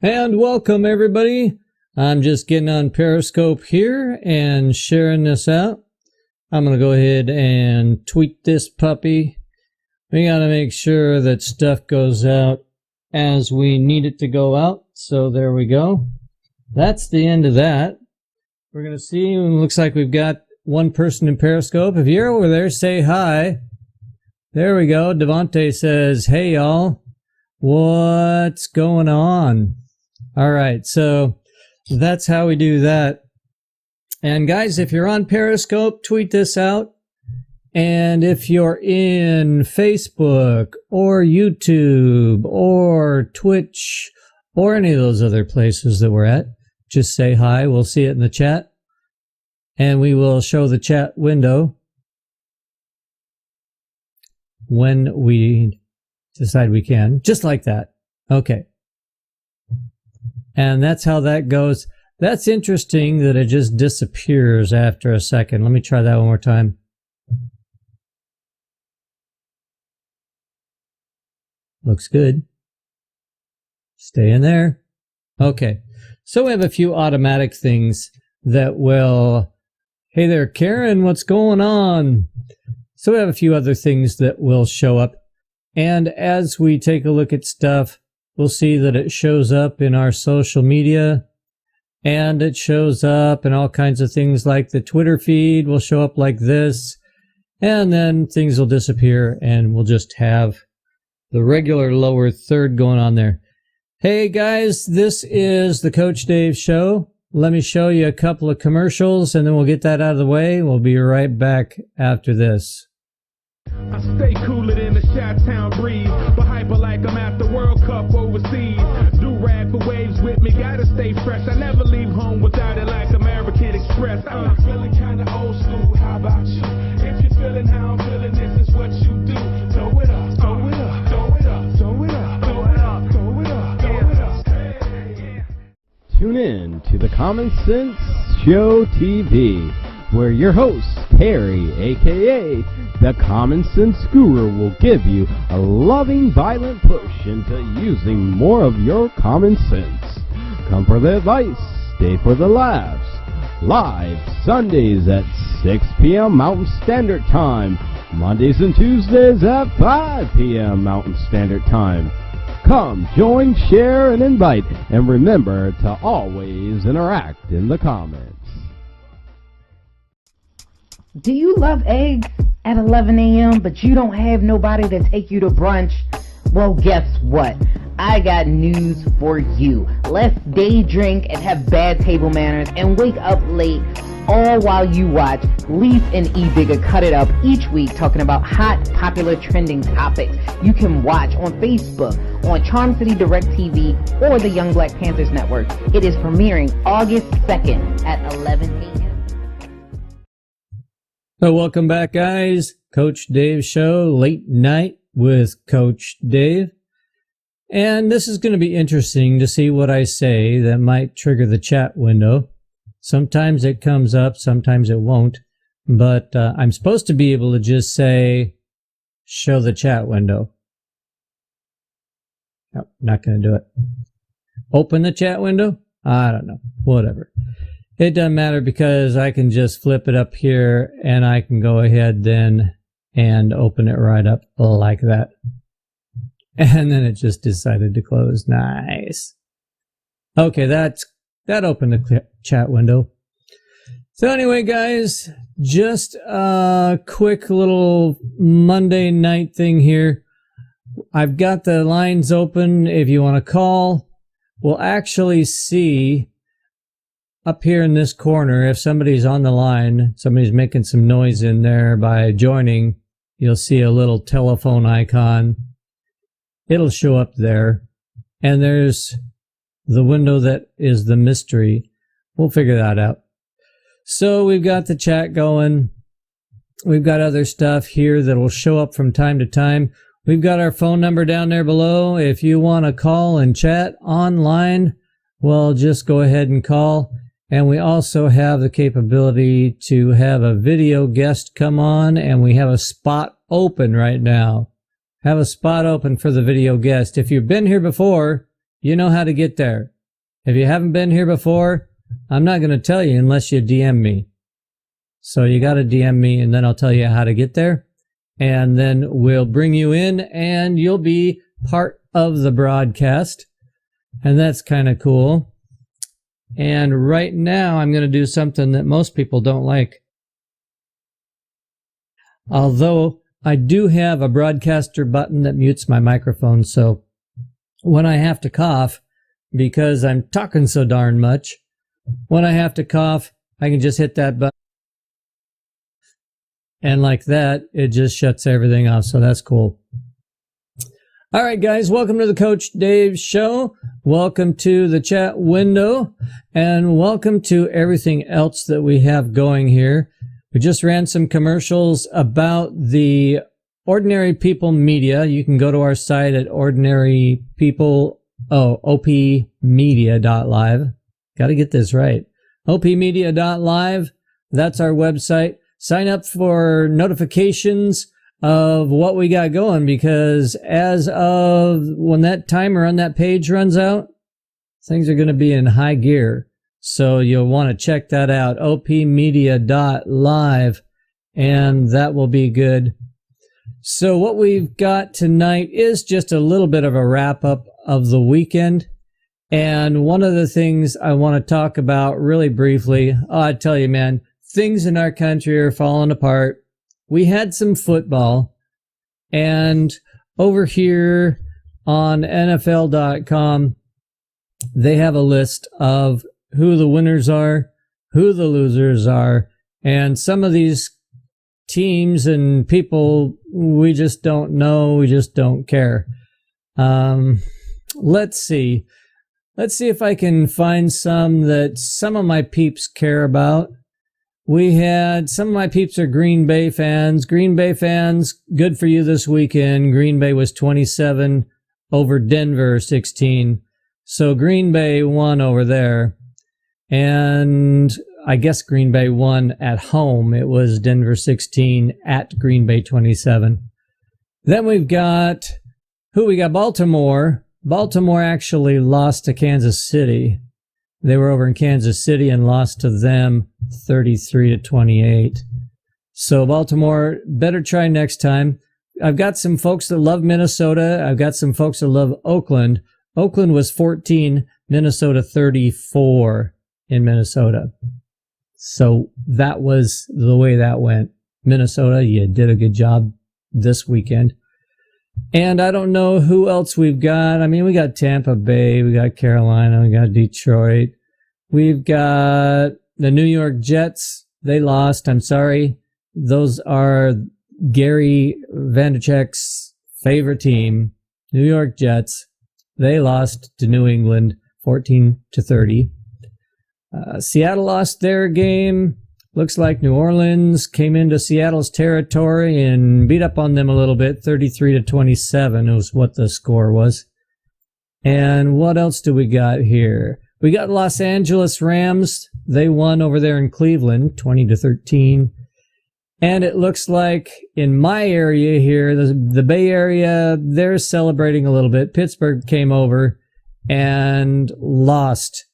And welcome everybody. I'm just getting on Periscope here and sharing this out. I'm going to go ahead and tweet this puppy. We got to make sure that stuff goes out as we need it to go out. So there we go. That's the end of that. We're going to see. It looks like we've got one person in Periscope. If you're over there, say hi. There we go. Devontae says, hey y'all, what's going on? All right, so that's how we do that. And guys, if you're on Periscope, tweet this out. And if you're in Facebook or YouTube or Twitch or any of those other places that we're at, just say hi. We'll see it in the chat. And we will show the chat window when we decide we can. Just like that. Okay. And that's how that goes. That's interesting that it just disappears after a second. Let me try that one more time. Looks good. Stay in there. Okay. So we have a few automatic things that will, hey there, Karen, what's going on? So we have a few other things that will show up. And as we take a look at stuff, we'll see that it shows up in our social media, and it shows up in all kinds of things like the Twitter feed will show up like this, and then things will disappear, and we'll just have the regular lower third going on there. Hey guys, this is the Coach Dave Show. Let me show you a couple of commercials, and then we'll get that out of the way. We'll be right back after this. I stay cooler than the Chi-Town breeze, but hyper like I'm at the World Cup overseas. Do rag for waves with me, gotta stay fresh. I never leave home without it like American Express. I'm feeling kinda old school, how about you? If you're feeling how I'm feeling, this is what you do. Throw it up, throw it up, throw it up, throw it up, throw it up, throw it up, throw it up. Hey, yeah. Tune in to the Common Sense Show TV, where your host, Terry, a.k.a. the Common Sense Guru, will give you a loving, violent push into using more of your common sense. Come for the advice, stay for the laughs. Live Sundays at 6 p.m. Mountain Standard Time, Mondays and Tuesdays at 5 p.m. Mountain Standard Time. Come, join, share, and invite, and remember to always interact in the comments. Do you love eggs at 11 a.m., but you don't have nobody to take you to brunch? Well, guess what? I got news for you. Let's day drink and have bad table manners and wake up late, all while you watch Leaf and E-Bigger Cut It Up each week, talking about hot, popular, trending topics you can watch on Facebook, on Charm City Direct TV, or the Young Black Panthers Network. It is premiering August 2nd at 11 a.m. So welcome back, guys. Coach Dave Show, late night with Coach Dave. And this is going to be interesting to see what I say that might trigger the chat window. Sometimes it comes up, sometimes it won't. But I'm supposed to be able to just say, show the chat window. No, not going to do it. Open the chat window? I don't know. Whatever. It doesn't matter because I can just flip it up here and I can go ahead then and open it right up like that. And then it just decided to close. Nice. Okay, that opened the chat window. So anyway, guys, just a quick little Monday night thing here. I've got the lines open if you want to call. We'll actually see up here in this corner, if somebody's on the line, somebody's making some noise in there by joining, you'll see a little telephone icon. It'll show up there. And there's the window that is the mystery. We'll figure that out. So we've got the chat going. We've got other stuff here that will show up from time to time. We've got our phone number down there below. If you want to call and chat online, well, just go ahead and call. And we also have the capability to have a video guest come on, and we have a spot open right now. Have a spot open for the video guest. If you've been here before you know how to get there. If you haven't been here before, I'm not going to tell you unless you DM me. So you got to DM me, and then I'll tell you how to get there. And then we'll bring you in, and you'll be part of the broadcast. And that's kind of cool. And right now, I'm going to do something that most people don't like. Although I do have a broadcaster button that mutes my microphone, so when I have to cough, because I'm talking so darn much, when I have to cough, I can just hit that button. And like that, it just shuts everything off, so that's cool. All right, guys, welcome to the Coach Dave Show. Welcome to the chat window, and welcome to everything else that we have going here. We just ran some commercials about the Ordinary People Media. You can go to our site at OPMedia.live. Got to get this right. OPMedia.live. That's our website. Sign up for notifications of what we got going, because as of when that timer on that page runs out, things are going to be in high gear. So you'll want to check that out, opmedia.live, and that will be good. So what we've got tonight is just a little bit of a wrap-up of the weekend. And one of the things I want to talk about really briefly, I tell you, man, things in our country are falling apart. We had some football, and over here on NFL.com, they have a list of who the winners are, who the losers are, and some of these teams and people we just don't know, we just don't care. Let's see if I can find some that some of my peeps care about. We had some of my peeps are Green Bay fans. Green Bay fans, good for you this weekend. Green Bay was 27 over Denver 16. So Green Bay won over there. And I guess Green Bay won at home. It was Denver 16 at Green Bay 27. Then we've got, we got Baltimore. Baltimore actually lost to Kansas City. They were over in Kansas City and lost to them 33-28. So Baltimore, better try next time. I've got some folks that love Minnesota. I've got some folks that love Oakland. Oakland was 14, Minnesota 34 in Minnesota. So that was the way that went. Minnesota, you did a good job this weekend. And I don't know who else we've got. I mean, we got Tampa Bay, we got Carolina, we got Detroit. We've got the New York Jets. They lost. I'm sorry. Those are Gary Vanderchuk's favorite team, New York Jets. They lost to New England 14-30. Seattle lost their game. Looks like New Orleans came into Seattle's territory and beat up on them a little bit. 33-27 was what the score was. And what else do we got here? We got Los Angeles Rams. They won over there in Cleveland, 20-13. And it looks like in my area here, the Bay Area, they're celebrating a little bit. Pittsburgh came over and lost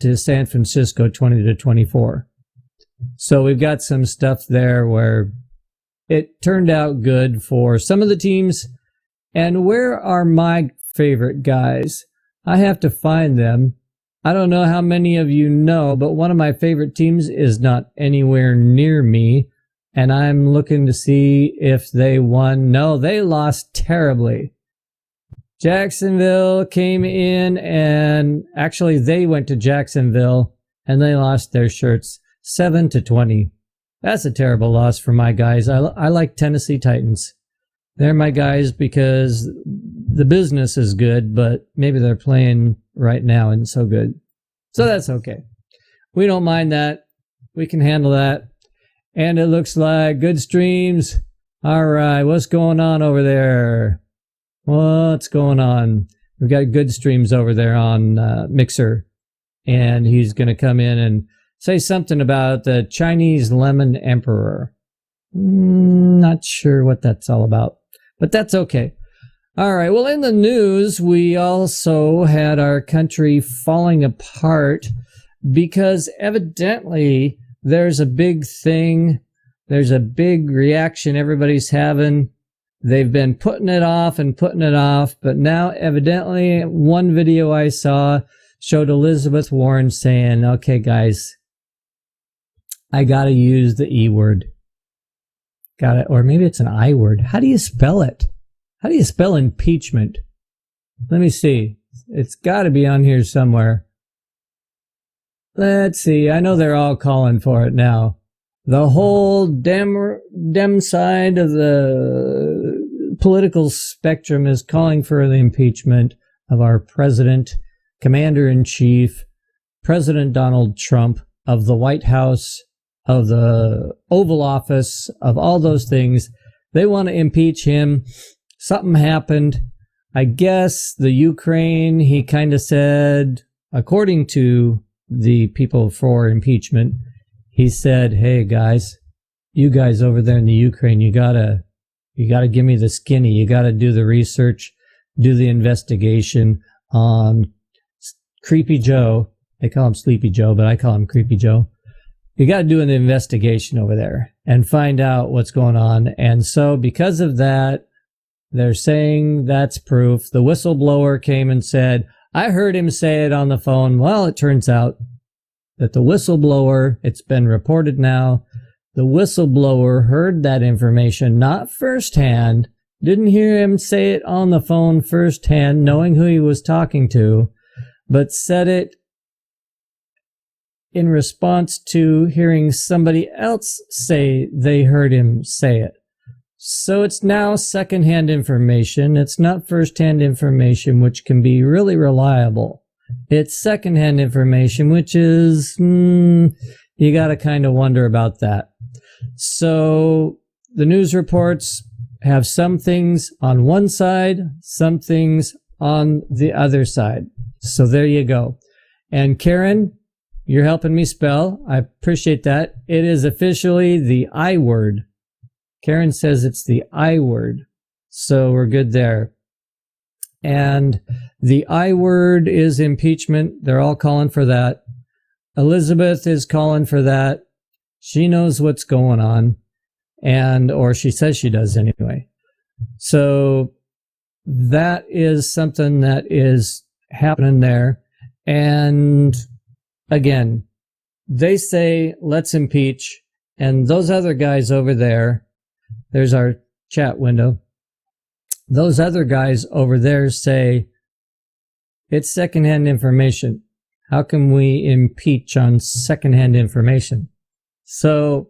to San Francisco, 20-24. So we've got some stuff there where it turned out good for some of the teams. And where are my favorite guys? I have to find them. I don't know how many of you know, but one of my favorite teams is not anywhere near me. And I'm looking to see if they won. No, they lost terribly. Jacksonville came in, and actually they went to Jacksonville and they lost their shirts 7-20. That's a terrible loss for my guys. I like Tennessee Titans. They're my guys because the business is good, but maybe they're playing right now and so good. So that's okay. We don't mind that. We can handle that. And it looks like good streams. All right, what's going on over there? What's going on? We've got good streams over there on Mixer. And he's going to come in and say something about the Chinese Lemon Emperor. Not sure what that's all about, but that's okay. All right. Well, in the news, we also had our country falling apart because evidently there's a big thing. There's a big reaction everybody's having. They've been putting it off and putting it off, but now evidently one video I saw showed Elizabeth Warren saying, okay, guys, I got to use the E word. Got it. Or maybe it's an I word. How do you spell it? How do you spell impeachment? Let me see. It's got to be on here somewhere. Let's see. I know they're all calling for it now. The whole Dem side of the political spectrum is calling for the impeachment of our president, commander-in-chief, President Donald Trump, of the White House, of the Oval Office, of all those things. They want to impeach him. Something happened. I guess the Ukraine, he kind of said, according to the people for impeachment, he said, hey guys, you guys over there in the Ukraine, you gotta give me the skinny. You gotta do the research, do the investigation on Creepy Joe. They call him Sleepy Joe, but I call him Creepy Joe. You gotta do an investigation over there and find out what's going on. And so because of that, they're saying that's proof. The whistleblower came and said, I heard him say it on the phone. Well, it turns out that the whistleblower, it's been reported now, the whistleblower heard that information, not firsthand, didn't hear him say it on the phone firsthand, knowing who he was talking to, but said it in response to hearing somebody else say they heard him say it. So it's now secondhand information. It's not firsthand information, which can be really reliable. It's secondhand information, which is, you got to kind of wonder about that. So the news reports have some things on one side, some things on the other side. So there you go. And Karen, you're helping me spell. I appreciate that. It is officially the I word. Karen says it's the I word. So we're good there. And the I word is impeachment. They're all calling for that. Elizabeth is calling for that. She knows what's going on. Or she says she does anyway. So that is something that is happening there. And again, they say, let's impeach. And those other guys over there, there's our chat window. Those other guys over there say, it's secondhand information. How can we impeach on secondhand information? So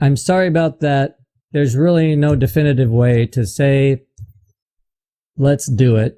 I'm sorry about that. There's really no definitive way to say, let's do it.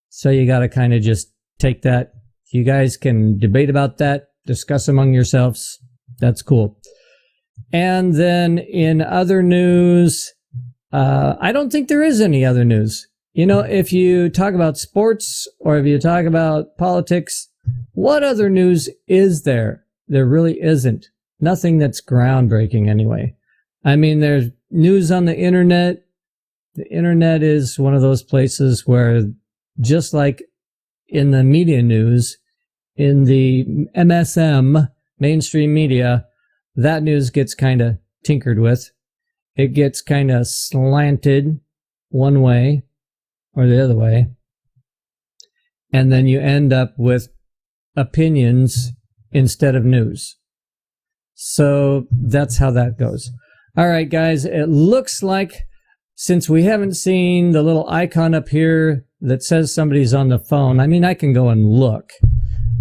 So you got to kind of just take that. You guys can debate about that, discuss among yourselves. That's cool. And then in other news, I don't think there is any other news. You know, if you talk about sports or if you talk about politics, what other news is there? There really isn't. Nothing that's groundbreaking anyway. I mean, there's news on the internet. The internet is one of those places where, just like in the media news, in the MSM, mainstream media, that news gets kind of tinkered with. It gets kind of slanted one way or the other way. And then you end up with opinions instead of news. So that's how that goes. All right, guys, it looks like, since we haven't seen the little icon up here that says somebody's on the phone, I mean, I can go and look.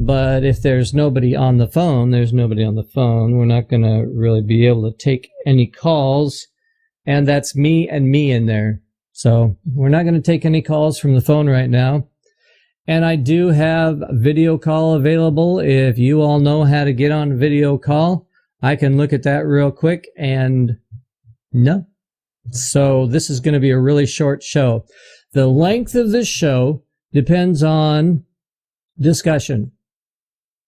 But if there's nobody on the phone, there's nobody on the phone. We're not going to really be able to take any calls. And that's me and me in there. So we're not going to take any calls from the phone right now. And I do have a video call available. If you all know how to get on video call, I can look at that real quick, and no. So this is going to be a really short show. The length of this show depends on discussion.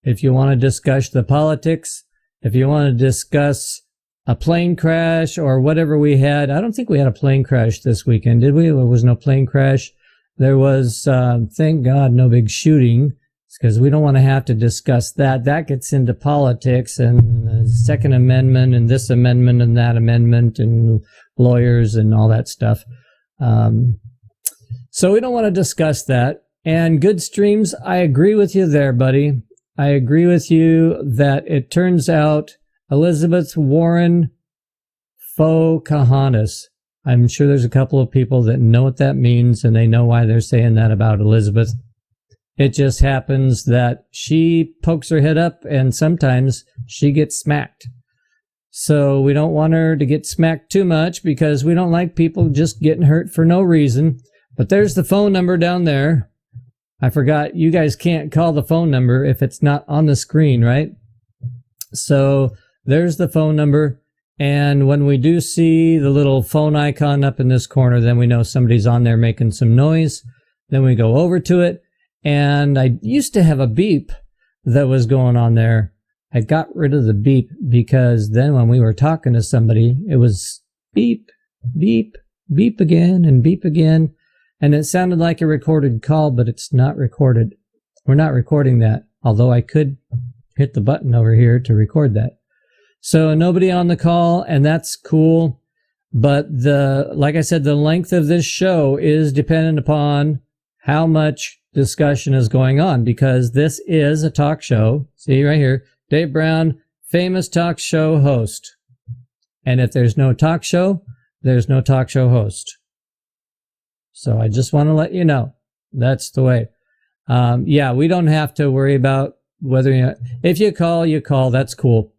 If you want to discuss the politics, if you want to discuss a plane crash or whatever we had. I don't think we had a plane crash this weekend, did we? There was no plane crash. There was, thank God, no big shooting, because we don't want to have to discuss that. That gets into politics and the Second Amendment and this amendment and that amendment and lawyers and all that stuff. So we don't want to discuss that. And good streams, I agree with you there, buddy. I agree with you that it turns out Elizabeth Warren Pocahontas. I'm sure there's a couple of people that know what that means, and they know why they're saying that about Elizabeth. It just happens that she pokes her head up, and sometimes she gets smacked. So we don't want her to get smacked too much, because we don't like people just getting hurt for no reason. But there's the phone number down there. I forgot, you guys can't call the phone number if it's not on the screen, right? So there's the phone number. And when we do see the little phone icon up in this corner, then we know somebody's on there making some noise. Then we go over to it. And I used to have a beep that was going on there. I got rid of the beep because then when we were talking to somebody, it was beep, beep, beep again and beep again. And it sounded like a recorded call, but it's not recorded. We're not recording that, although I could hit the button over here to record that. So nobody on the call, and that's cool. But like I said, the length of this show is dependent upon how much discussion is going on, because this is a talk show. See right here, Dave Brown, famous talk show host. And if there's no talk show, there's no talk show host. So I just want to let you know, that's the way. Yeah, we don't have to worry about whether if you call, that's cool.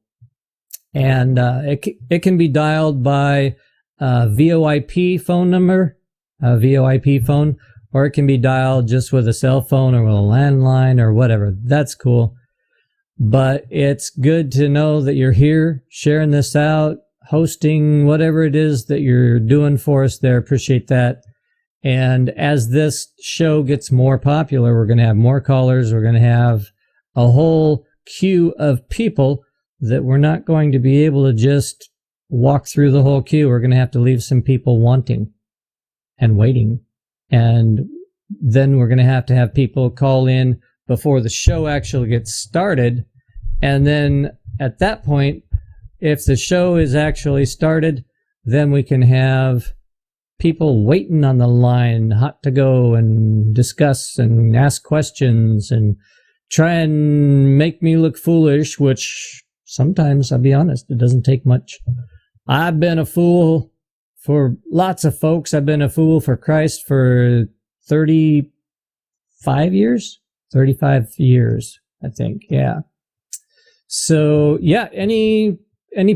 And it can be dialed by VoIP phone number, VoIP phone, or it can be dialed just with a cell phone or with a landline or whatever. That's cool. But it's good to know that you're here sharing this out, hosting whatever it is that you're doing for us there. Appreciate that. And as this show gets more popular, we're going to have more callers. We're going to have a whole queue of people that we're not going to be able to just walk through the whole queue. We're going to have to leave some people wanting and waiting. And then we're going to have people call in before the show actually gets started. And then at that point, if the show is actually started, then we can have people waiting on the line, hot to go and discuss and ask questions and try and make me look foolish, which sometimes, I'll be honest, it doesn't take much. I've been a fool for lots of folks. I've been a fool for Christ for 35 years, I think. Yeah. So yeah, any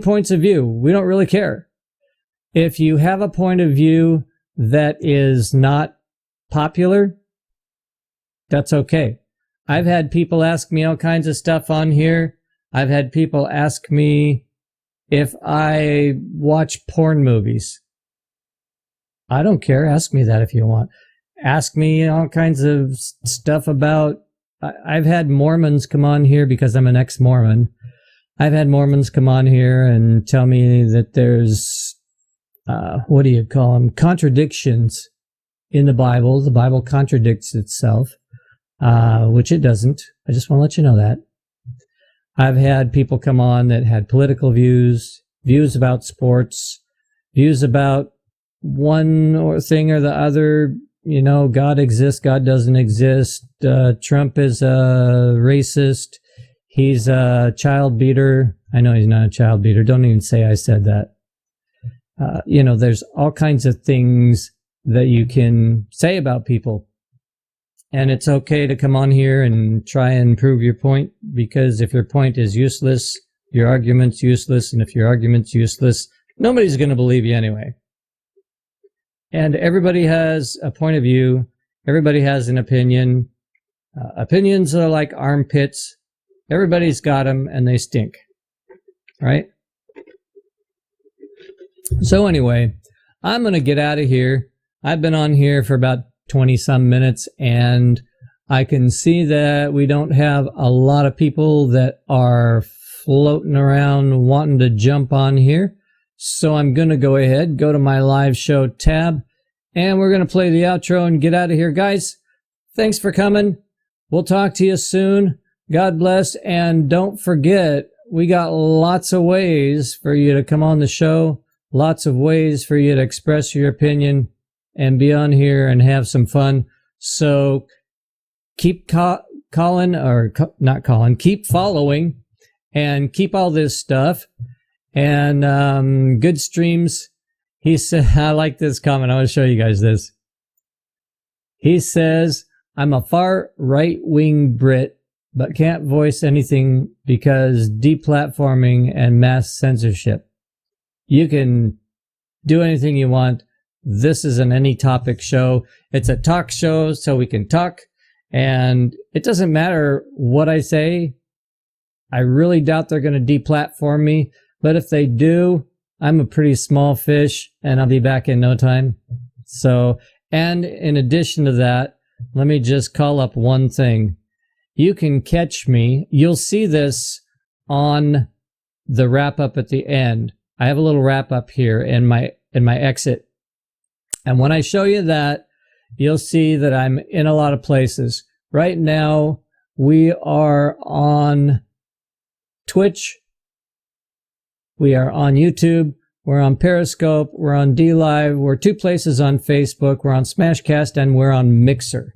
points of view, we don't really care. If you have a point of view that is not popular, that's okay. I've had people ask me all kinds of stuff on here. I've had people ask me if I watch porn movies. I don't care. Ask me that if you want. Ask me all kinds of stuff about... I've had Mormons come on here because I'm an ex-Mormon. I've had Mormons come on here and tell me that there's, what do you call them? Contradictions in the Bible. The Bible contradicts itself, which it doesn't. I just want to let you know that. I've had people come on that had political views, views about sports, views about one thing or the other. You know, God exists, God doesn't exist. Trump is a racist. He's a child beater. I know he's not a child beater. Don't even say I said that. You know, there's all kinds of things that you can say about people. And it's okay to come on here and try and prove your point, because if your point is useless, your argument's useless. And if your argument's useless, nobody's going to believe you anyway. And everybody has a point of view. Everybody has an opinion. Opinions are like armpits. Everybody's got them and they stink. Right? So anyway, I'm going to get out of here. I've been on here for about 20-some minutes, and I can see that we don't have a lot of people that are floating around wanting to jump on here. So I'm going to go ahead, go to my live show tab, and we're going to play the outro and get out of here. Guys, thanks for coming. We'll talk to you soon. God bless. And don't forget, we got lots of ways for you to come on the show. Lots of ways for you to express your opinion and be on here and have some fun. So keep keep following and keep all this stuff. And good streams. He said, I like this comment. I want to show you guys this. He says, I'm a far right-wing Brit, but can't voice anything because deplatforming and mass censorship. You can do anything you want. This is an any topic show. It's a talk show, so we can talk. And it doesn't matter what I say. I really doubt they're going to deplatform me. But if they do, I'm a pretty small fish, and I'll be back in no time. So, and in addition to that, let me just call up one thing. You can catch me. You'll see this on the wrap up at the end. I have a little wrap up here in my exit. And when I show you that, you'll see that I'm in a lot of places. Right now, we are on Twitch. We are on YouTube. We're on Periscope. We're on DLive. We're 2 places on Facebook. We're on Smashcast, and we're on Mixer.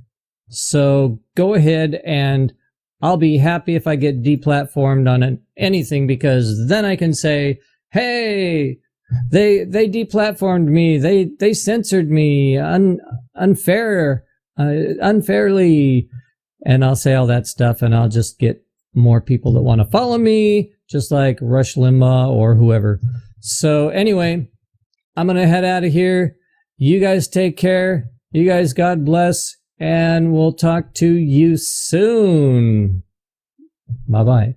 So go ahead, and I'll be happy if I get deplatformed on anything, because then I can say, hey, they deplatformed me. They censored me unfairly. And I'll say all that stuff, and I'll just get more people that want to follow me, just like Rush Limbaugh or whoever. So anyway, I'm going to head out of here. You guys take care. You guys, God bless. And we'll talk to you soon. Bye-bye.